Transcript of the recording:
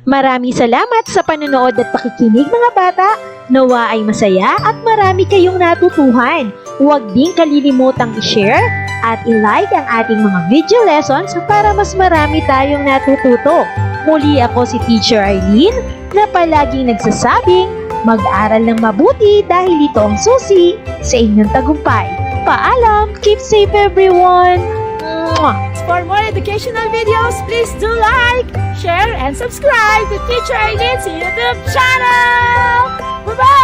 Maraming salamat sa panonood at pakikinig mga bata. Nawa ay masaya at marami kayong natutuhan. Huwag din kalilimutang i-share at i-like ang ating mga video lessons para mas marami tayong natututo. Muli ako si Teacher Arlene na palaging nagsasabing mag-aral ng mabuti dahil ito ang susi sa inyong tagumpay. Paalam! Keep safe everyone! Mwah! For more educational videos, please do like, share, and subscribe to Teacher Arlene's YouTube channel! Bye-bye!